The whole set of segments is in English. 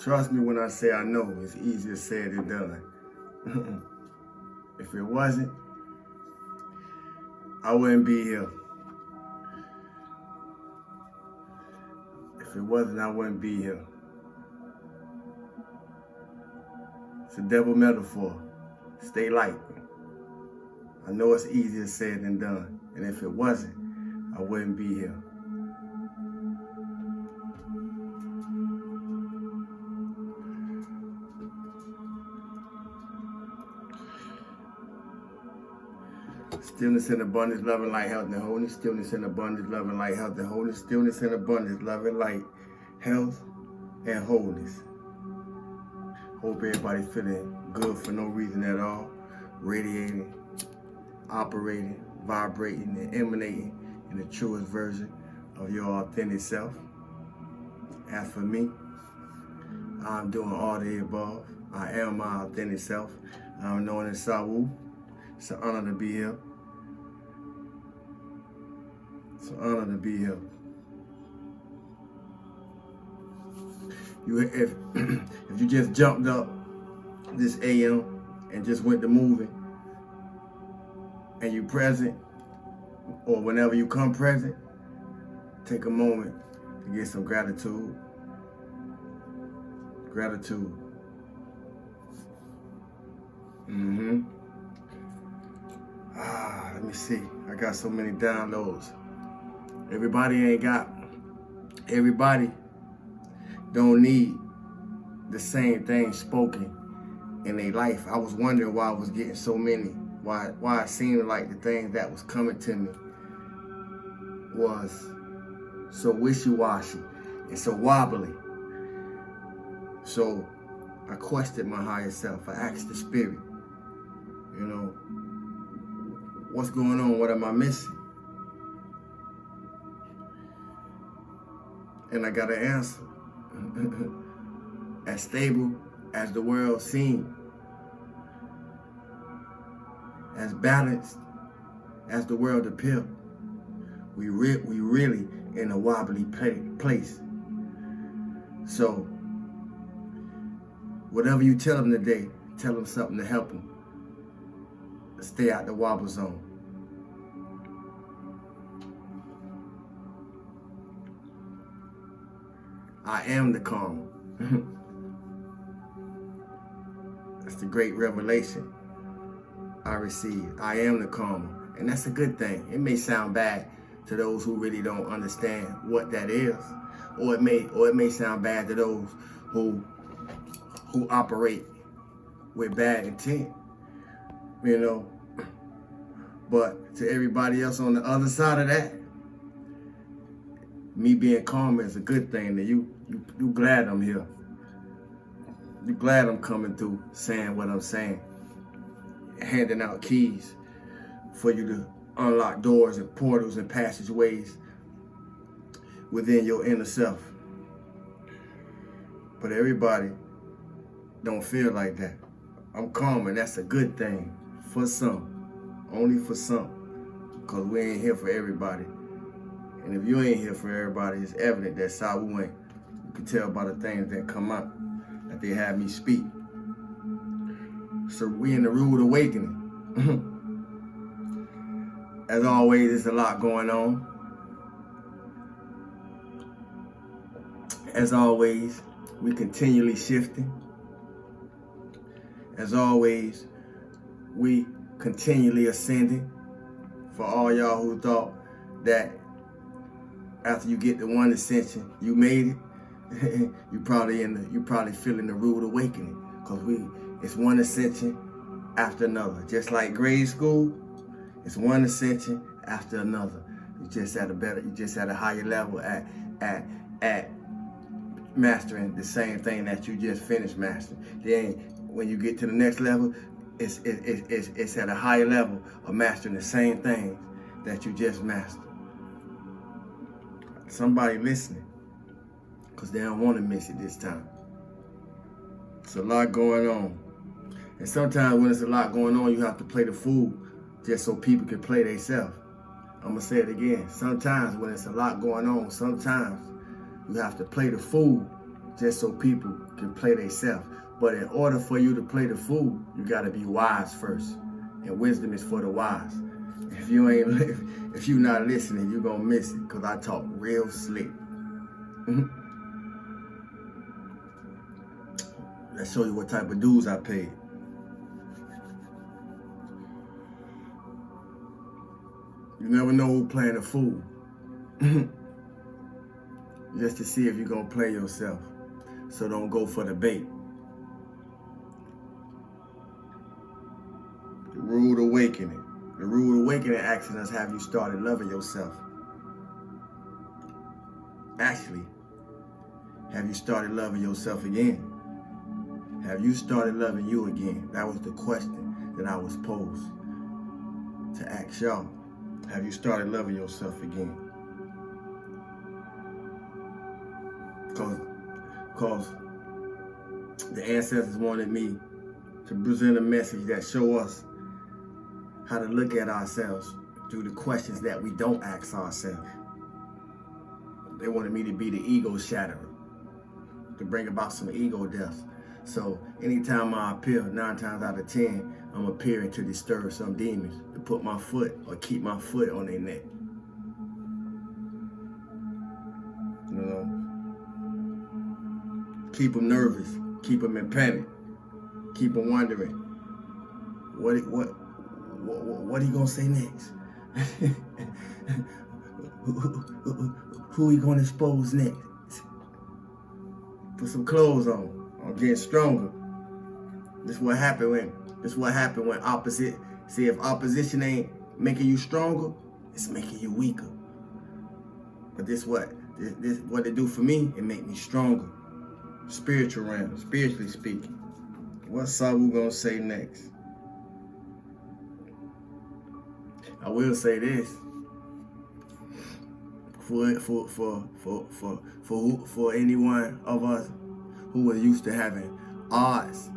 Trust me when I say I know it's easier said than done. If it wasn't, I wouldn't be here. If it wasn't, I wouldn't be here. It's a devil metaphor. Stay light. I know it's easier said than done. And if it wasn't, I wouldn't be here. Stillness and abundance, love and light, health and wholeness. Stillness and abundance, love and light, health and wholeness. Stillness and abundance, love and light, health and wholeness. Hope everybody's feeling good for no reason at all. Radiating, operating, vibrating, and emanating in the truest version of your authentic self. As for me, I'm doing all the above. I am my authentic self. I'm known as Saiwoo. It's an honor to be here. It's an honor to be here. If you just jumped up this AM and just went to moving, and you present, or whenever you come present, take a moment to get some gratitude. Gratitude. Let me see. I got so many downloads. Everybody don't need the same thing spoken in their life. I was wondering why I was getting so many. Why it seemed like the things that was coming to me was so wishy-washy and so wobbly. So I questioned my higher self. I asked the spirit, what's going on? What am I missing? And I got an answer. As stable as the world seemed, as balanced as the world appeared, we really in a wobbly place. So whatever you tell them today, tell them something to help them stay out the wobble zone. I am the calm. That's the great revelation I received. I am the calmer. And that's a good thing. It may sound bad to those who really don't understand what that is. Or it may sound bad to those who operate with bad intent. But to everybody else on the other side of that, me being calm is a good thing. That you glad I'm here. You glad I'm coming through saying what I'm saying. Handing out keys for you to unlock doors and portals and passageways within your inner self. But everybody don't feel like that. I'm calm, and that's a good thing for some. Only for some. Because we ain't here for everybody. And if you ain't here for everybody, it's evident that Saiwoo ain't. You can tell by the things that come out, that they have me speak. So we in the rude awakening. As always, there's a lot going on. As always, we continually shifting. As always, we continually ascending. For all y'all who thought that after you get the one ascension, you made it, you probably feeling the rude awakening, because it's one ascension after another. Just like grade school, it's one ascension after another. You just at a higher level at mastering the same thing that you just finished mastering. Then when you get to the next level, it's at a higher level of mastering the same things that you just mastered. Somebody listening, because they don't want to miss it this time. It's a lot going on. And sometimes when it's a lot going on, you have to play the fool just so people can play themselves. I'm going to say it again. Sometimes when it's a lot going on, sometimes you have to play the fool just so people can play themselves. But in order for you to play the fool, you got to be wise first. And wisdom is for the wise. If you not listening, you're going to miss it, because I talk real slick. Let's show you what type of dues I paid. You never know who's playing a fool. Just to see if you're going to play yourself. So don't go for the bait. The rude awakening. The rude awakening asking us, have you started loving yourself? Actually, have you started loving yourself again? Have you started loving you again? That was the question that I was posed to ask y'all. Have you started loving yourself again? Because the ancestors wanted me to present a message that show us how to look at ourselves through the questions that we don't ask ourselves. They wanted me to be the ego shatterer, to bring about some ego deaths. So anytime I appear, 9 times out of 10, I'm appearing to disturb some demons, to put my foot or keep my foot on their neck. You know? Keep them nervous, keep them in panic, keep them wondering, what he gonna say next? Who he gonna expose next? Put some clothes on. I'm getting stronger. This is what happened when opposite. See, if opposition ain't making you stronger, it's making you weaker. But this what it do for me, it make me stronger. Spiritual realm, spiritually speaking. What's Saiwoo gonna say next? I will say this. For anyone of us who was used to having odds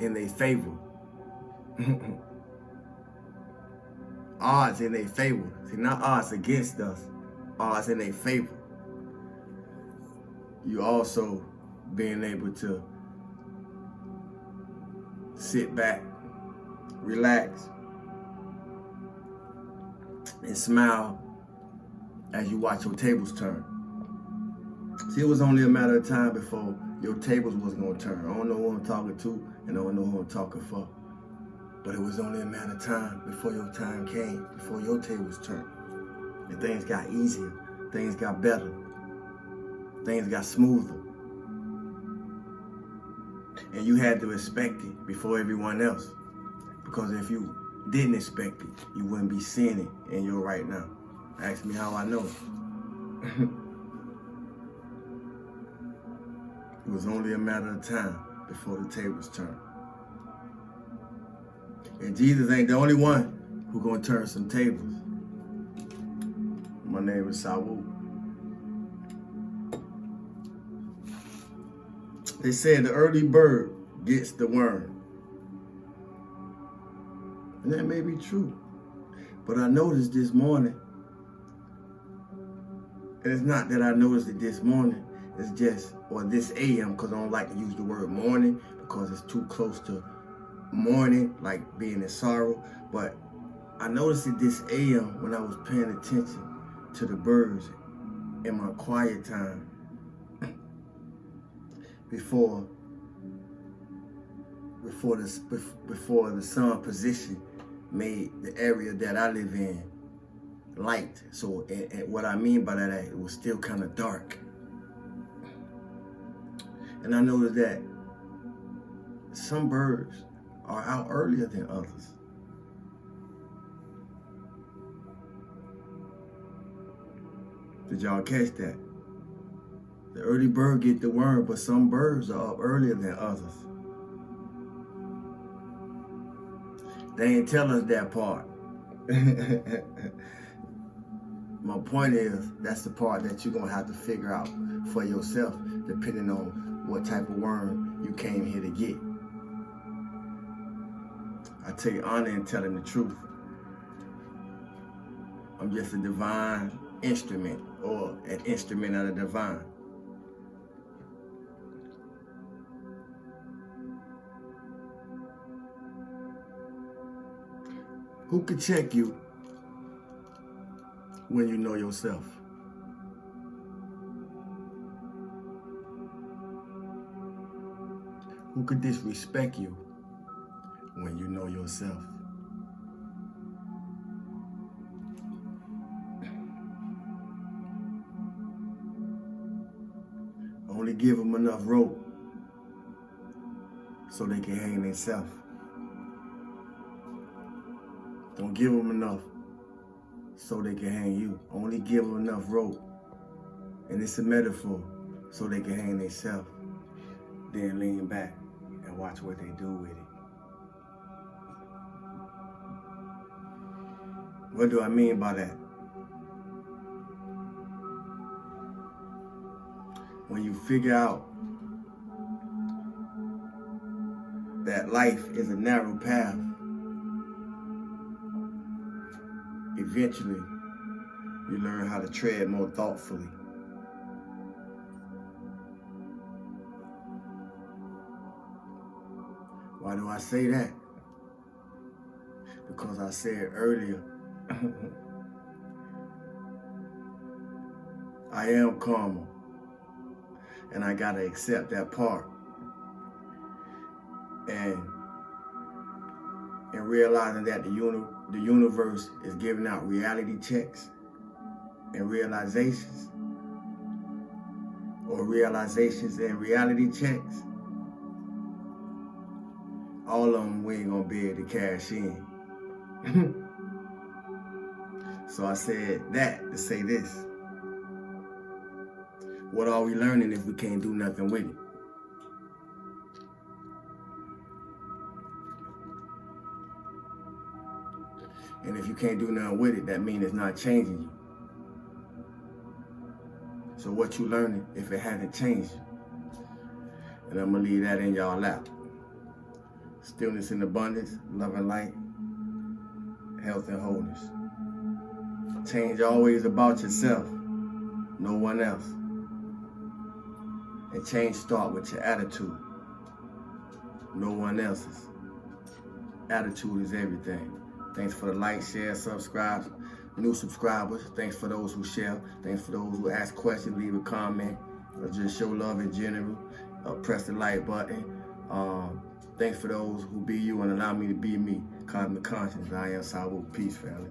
in their favor. Odds in their favor. See, not odds against us, odds in their favor. You also being able to sit back, relax, and smile as you watch your tables turn. See, it was only a matter of time before your tables was gonna turn. I don't know who I'm talking to, and I don't know who I'm talking for. But it was only a matter of time before your time came, before your tables turned. And things got easier, things got better, things got smoother. And you had to expect it before everyone else. Because if you didn't expect it, you wouldn't be seeing it in your right now. Ask me how I know. It was only a matter of time before the tables turned. And Jesus ain't the only one who gonna turn some tables. My name is Saiwoo. They said the early bird gets the worm. And that may be true. But I noticed this morning, and it's not that I noticed it this morning, it's just, or this AM, because I don't like to use the word morning, because it's too close to morning, like being in sorrow. But I noticed it this AM when I was paying attention to the birds in my quiet time before the sun position made the area that I live in light. So, and what I mean by that, it was still kind of dark. And I noticed that some birds are out earlier than others. Did y'all catch that? The early bird get the worm, but some birds are up earlier than others. They ain't tell us that part. My point is, that's the part that you're gonna have to figure out for yourself, depending on what type of worm you came here to get. I take honor in telling the truth. I'm just a divine instrument or an instrument of the divine. Who can check you when you know yourself? Who could disrespect you when you know yourself? Only give them enough rope so they can hang themselves. Don't give them enough so they can hang you. Only give them enough rope, and it's a metaphor, so they can hang themselves. Then lean back and watch what they do with it. What do I mean by that? When you figure out that life is a narrow path, eventually you learn how to tread more thoughtfully. Why do I say that? Because I said earlier, I am karma, and I gotta accept that part. And realizing that the universe is giving out reality checks and realizations, or realizations and reality checks, all of them we ain't gonna be able to cash in. So I said that to say this. What are we learning if we can't do nothing with it? And if you can't do nothing with it, that means it's not changing you. So what you learning if it hasn't changed you? And I'm gonna leave that in y'all lap. Stillness and abundance, love and light, health and wholeness. Change always about yourself, no one else. And change start with your attitude, no one else's. Attitude is everything. Thanks for the like, share, subscribe. New subscribers, thanks for those who share. Thanks for those who ask questions, leave a comment, or just show love in general. Press the like button. Thanks for those who be you and allow me to be me. Cosmic Conscience. I am Saiwoo. Peace, family.